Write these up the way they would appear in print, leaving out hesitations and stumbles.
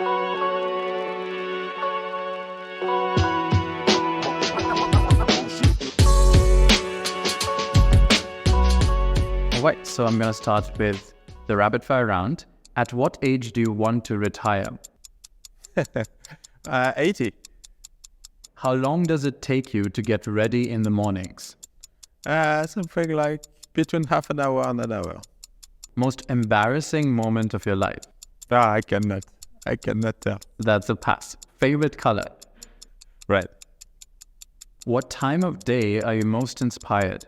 All right, so I'm going to start with the rapid fire round. At what age do you want to retire? 80. How long does it take you to get ready in the mornings? Something like between half an hour and an hour. Most embarrassing moment of your life? I cannot tell. That's a pass. Favorite color? Right. What time of day are you most inspired?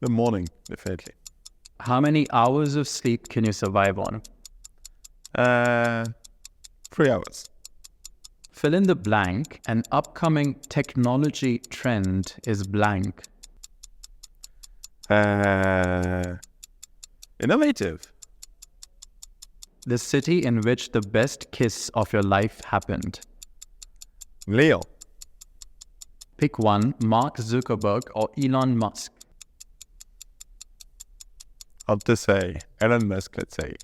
The morning, definitely. How many hours of sleep can you survive on? 3 hours. Fill in the blank. An upcoming technology trend is blank. Innovative. The city in which the best kiss of your life happened. Leo. Pick one, Mark Zuckerberg or Elon Musk. Hard to say. Elon Musk, let's say.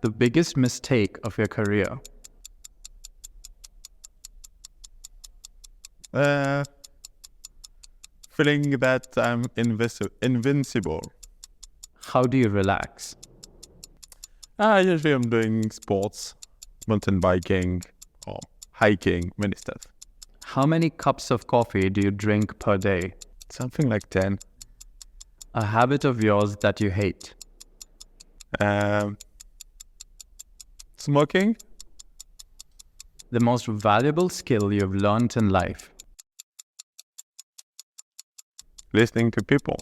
The biggest mistake of your career. Feeling that I'm invincible. How do you relax? Usually I'm doing sports, mountain biking or hiking, many stuff. How many cups of coffee do you drink per day? Something like 10. A habit of yours that you hate. Smoking. The most valuable skill you've learned in life. Listening to people.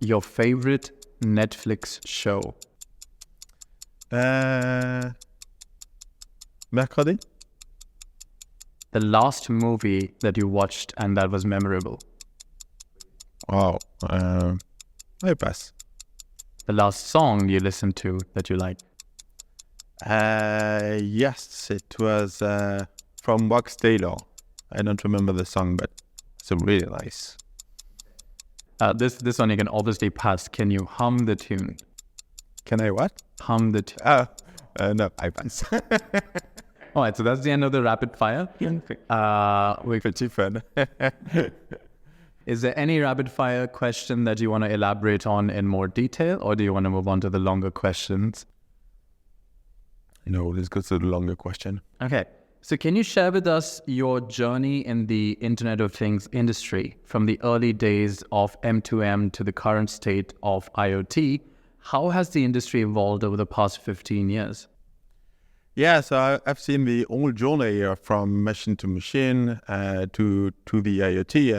Your favorite Netflix show. Mercredi. The last movie that you watched and that was memorable. Wow. I pass. The last song you listened to that you like. Yes, it was from Wax Taylor. I don't remember the song, but it's really nice. This one you can obviously pass. Can you hum the tune? Can I what? Hum the tune. No, I pass. All right, so that's the end of the rapid fire. Pretty fun. Is there any rapid fire question that you want to elaborate on in more detail, or do you want to move on to the longer questions? No, let's go to the longer question. Okay. So can you share with us your journey in the Internet of Things industry from the early days of M2M to the current state of IoT? How has the industry evolved over the past 15 years? Yeah, so I've seen the whole journey from machine to machine to the IoT.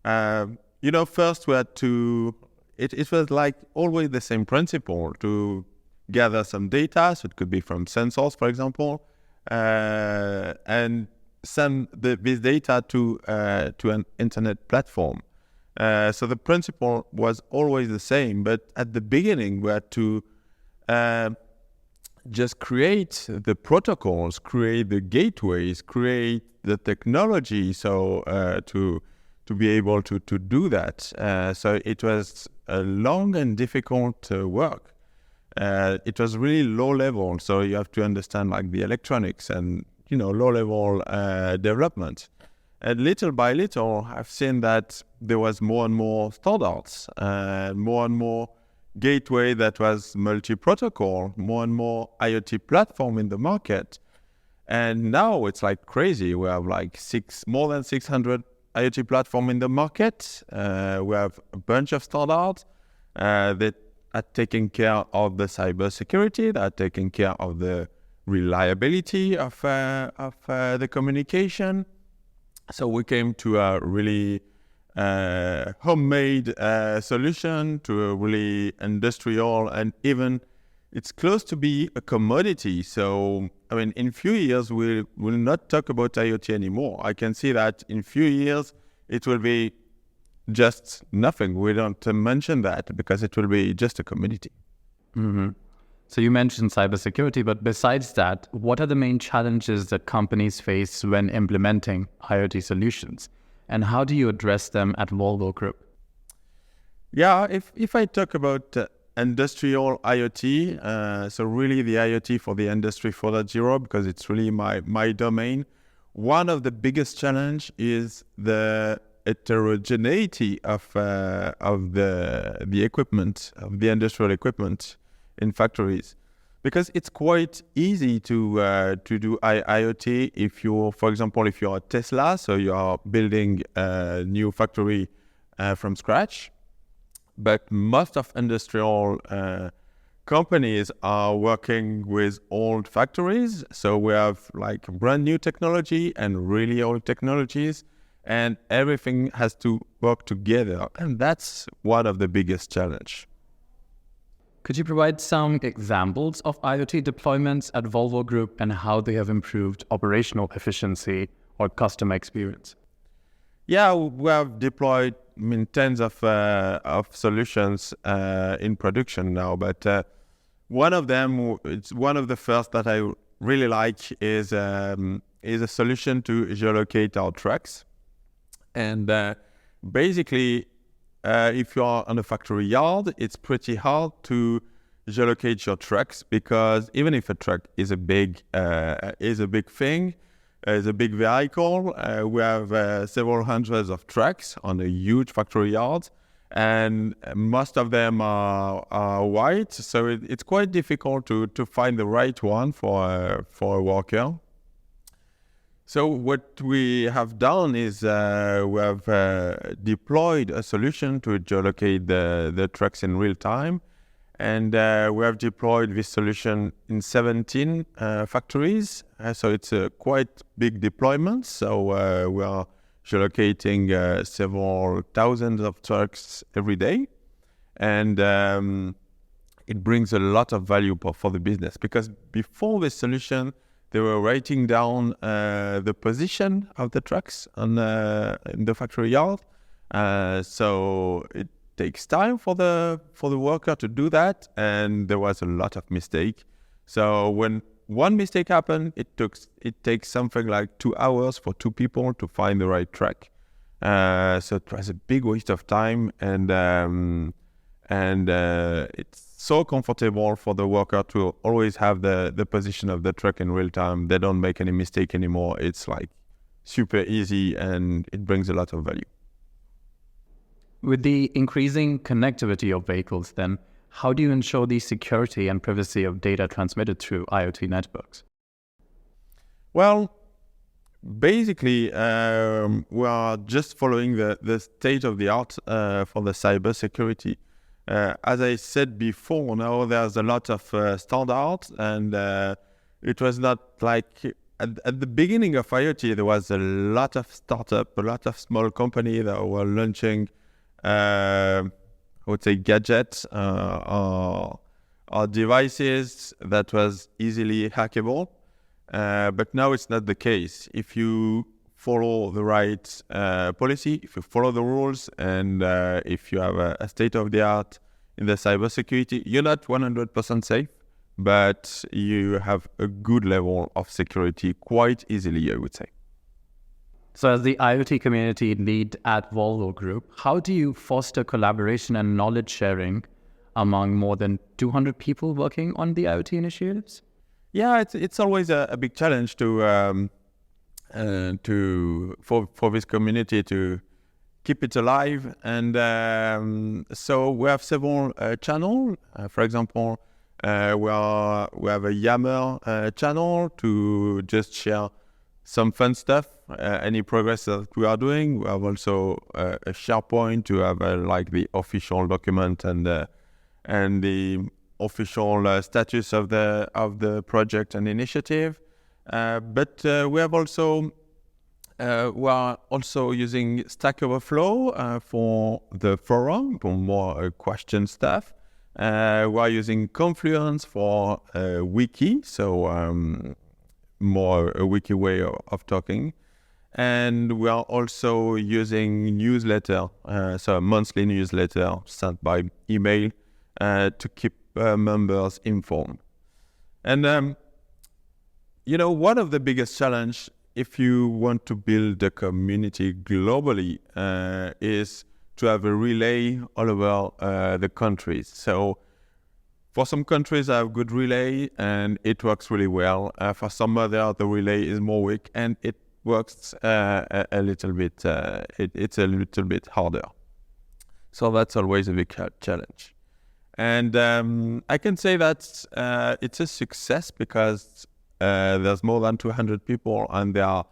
And, first we had to, it was like always the same principle to gather some data. So it could be from sensors, for example, and send this data to an internet platform. So the principle was always the same, but at the beginning we had to just create the protocols, create the gateways, create the technology, so to be able to do that. So it was a long and difficult work. It was really low level, so you have to understand like the electronics and low level development. And little by little, I've seen that there was more and more standards, more and more gateway that was multi-protocol, more and more IoT platform in the market. And now it's like crazy. We have like more than 600 IoT platform in the market. We have a bunch of standards that are taking care of the cybersecurity, that are taking care of the reliability of the communication. So we came to a really homemade solution, to a really industrial, and even it's close to be a commodity. So, I mean, in few years, we will not talk about IoT anymore. I can see that in few years, it will be just nothing. We don't mention that because it will be just a commodity. Mm-hmm. So you mentioned cybersecurity, but besides that, what are the main challenges that companies face when implementing IoT solutions? And how do you address them at Volvo Group? Yeah, if I talk about industrial IoT. So really the IoT for the industry 4.0, because it's really my domain. One of the biggest challenge is the heterogeneity of the equipment, of the industrial equipment in factories, because it's quite easy to do IoT if you're, for example, if you're a Tesla, so you are building a new factory from scratch. But most of industrial companies are working with old factories. So we have like brand new technology and really old technologies, and everything has to work together. And that's one of the biggest challenge. Could you provide some examples of IoT deployments at Volvo Group and how they have improved operational efficiency or customer experience? Yeah, we have deployed tens of solutions in production now, but one of them, it's one of the first that I really like, is a solution to geolocate our trucks. And basically, if you are on a factory yard, it's pretty hard to geolocate your trucks, because even if a truck is a big thing, is a big vehicle, we have several hundreds of trucks on a huge factory yard, and most of them are white, so it's quite difficult to find the right one for a worker. So what we have done is we have deployed a solution to geolocate the trucks in real time, and we have deployed this solution in 17 factories. So it's a quite big deployment. So we are geolocating several thousands of trucks every day, and it brings a lot of value for the business, because before this solution, they were writing down the position of the trucks in the factory yard. So it takes time for the worker to do that, and there was a lot of mistake. So when one mistake happened, it takes something like 2 hours for two people to find the right truck. So it was a big waste of time, and it's so comfortable for the worker to always have the position of the truck in real time. They don't make any mistake anymore. It's like super easy, and it brings a lot of value. With the increasing connectivity of vehicles, then, how do you ensure the security and privacy of data transmitted through IoT networks? Well, basically, we are just following the state of the art for the cybersecurity. As I said before, now there's a lot of standards, and it was not like at the beginning of IoT, there was a lot of startup, a lot of small companies that were launching, I would say, gadgets or devices that was easily hackable. But now it's not the case. If you follow the right policy, if you follow the rules, and if you have a state-of-the-art in the cybersecurity, you're not 100% safe, but you have a good level of security quite easily, I would say. So as the IoT community lead at Volvo Group, how do you foster collaboration and knowledge sharing among more than 200 people working on the IoT initiatives? Yeah, it's always a big challenge for this community to keep it alive, and so we have several channels. For example, we have a Yammer channel to just share some fun stuff, any progress that we are doing. We have also a SharePoint to have like the official document and the official status of the project and initiative. But we are also using Stack Overflow for the forum, for more question stuff. We are using Confluence for wiki, so more a wiki way of talking. And we are also using newsletter, so a monthly newsletter sent by email to keep members informed. And one of the biggest challenge if you want to build a community globally is to have a relay all over the countries. So For some countries, I have good relay and it works really well. For some other, the relay is more weak and it works a little bit. It's a little bit harder. So that's always a big challenge. And I can say that it's a success because there's more than 200 people and they are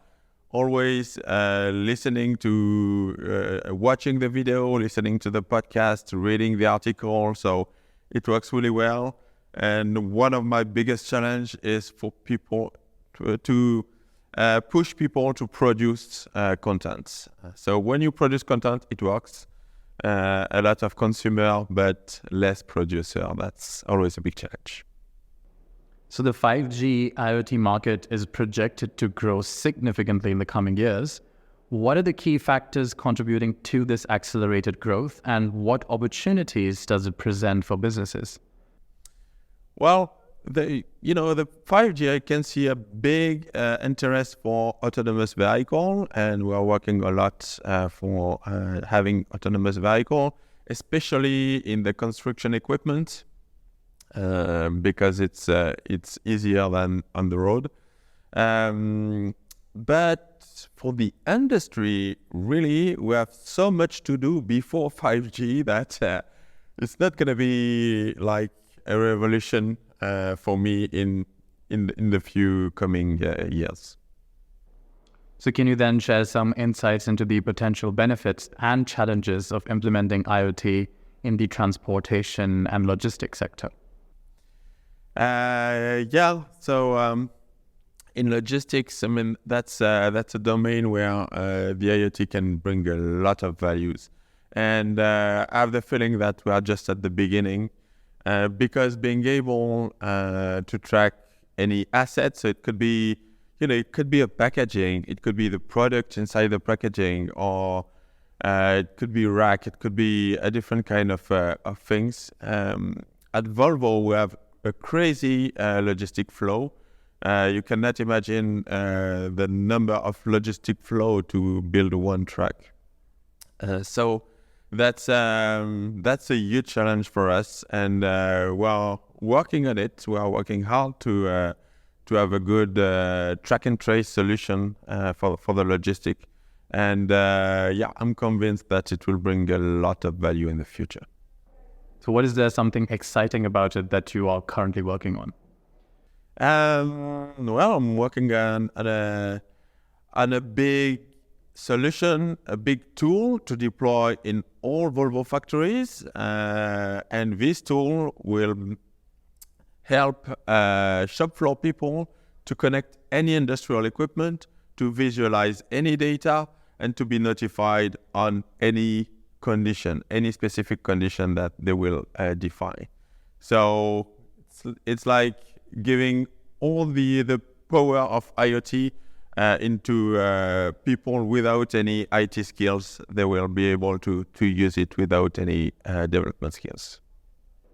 always listening to, watching the video, listening to the podcast, reading the article. So it works really well. And one of my biggest challenge is for people to push people to produce content. So when you produce content, it works. A lot of consumer, but less producer. That's always a big challenge. So the 5G IoT market is projected to grow significantly in the coming years. What are the key factors contributing to this accelerated growth, and what opportunities does it present for businesses? Well, the 5G, I can see a big interest for autonomous vehicle, and we are working a lot for having autonomous vehicle, especially in the construction equipment, because it's easier than on the road. But for the industry, really, we have so much to do before 5G that it's not going to be like a revolution for me in the few coming years. So can you then share some insights into the potential benefits and challenges of implementing IoT in the transportation and logistics sector? So in logistics, I mean, that's a domain where the IoT can bring a lot of values. And I have the feeling that we are just at the beginning, because being able to track any assets, so it could be, it could be a packaging, it could be the product inside the packaging, or it could be rack, it could be a different kind of things. At Volvo, we have a crazy logistic flow. You cannot imagine the number of logistic flow to build one truck. So that's a huge challenge for us, and we are working on it. We are working hard to have a good track and trace solution for the logistic, and I'm convinced that it will bring a lot of value in the future. So what is there something exciting about it that you are currently working on? Well, I'm working on a big solution, a big tool to deploy in all Volvo factories, and this tool will help shop floor people to connect any industrial equipment, to visualize any data, and to be notified on any condition, any specific condition that they will define. So it's like giving all the power of IoT into people without any IT skills. They will be able to use it without any development skills.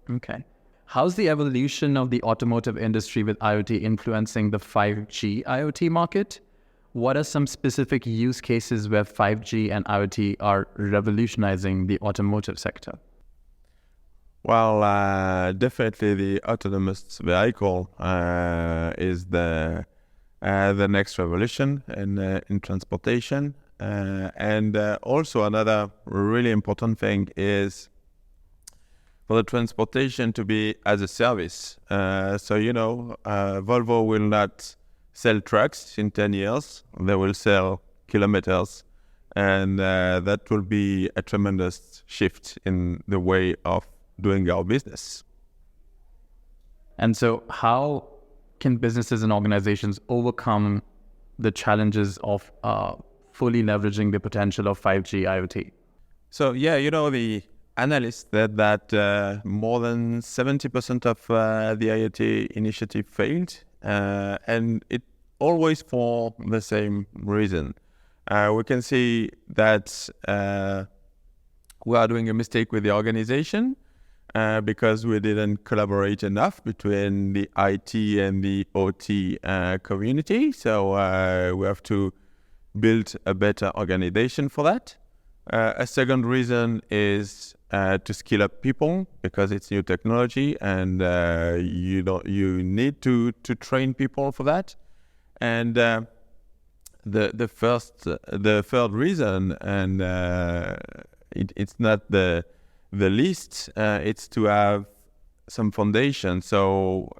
Okay. How's the evolution of the automotive industry with IoT influencing the 5G IoT market? What are some specific use cases where 5G and IoT are revolutionizing the automotive sector? Well, definitely the autonomous vehicle is the next revolution in transportation. And also another really important thing is for the transportation to be as a service. Volvo will not sell trucks in 10 years. They will sell kilometers. And that will be a tremendous shift in the way of doing our business. And so how can businesses and organizations overcome the challenges of fully leveraging the potential of 5G IoT? So, the analysts said that more than 70% of the IoT initiative failed, and it always for the same reason. We can see that we are doing a mistake with the organization because we didn't collaborate enough between the IT and the OT community. So we have to build a better organization for that. A second reason is to skill up people because it's new technology and you need to train people for that. And the third reason, and it's not the least, it's to have some foundation. So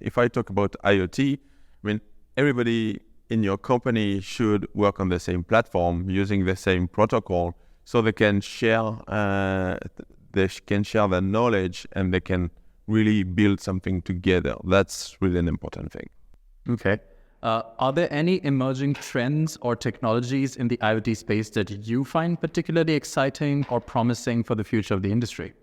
if I talk about IoT, I mean, everybody in your company should work on the same platform using the same protocol so they can share their knowledge and they can really build something together. That's really an important thing. Okay. Are there any emerging trends or technologies in the IoT space that you find particularly exciting or promising for the future of the industry?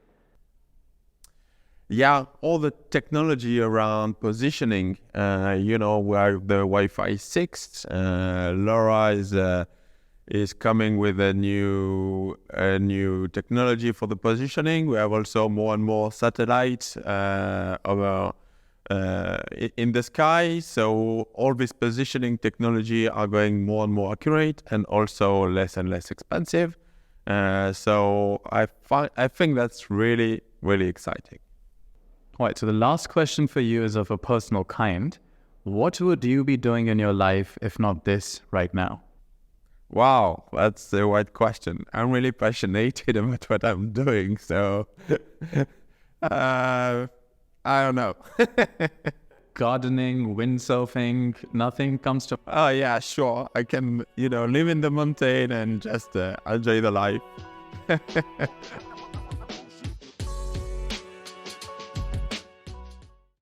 Yeah, all the technology around positioning, where the Wi-Fi 6, LoRa is coming with a new technology for the positioning. We have also more and more satellites over in the sky. So all this positioning technology are going more and more accurate and also less and less expensive. So I think that's really, really exciting. All right, so the last question for you is of a personal kind. What would you be doing in your life if not this right now? Wow, that's the right question. I'm really passionate about what I'm doing, so I don't know. Gardening, windsurfing, nothing comes to... Oh yeah, sure. I can, live in the mountain and just enjoy the life.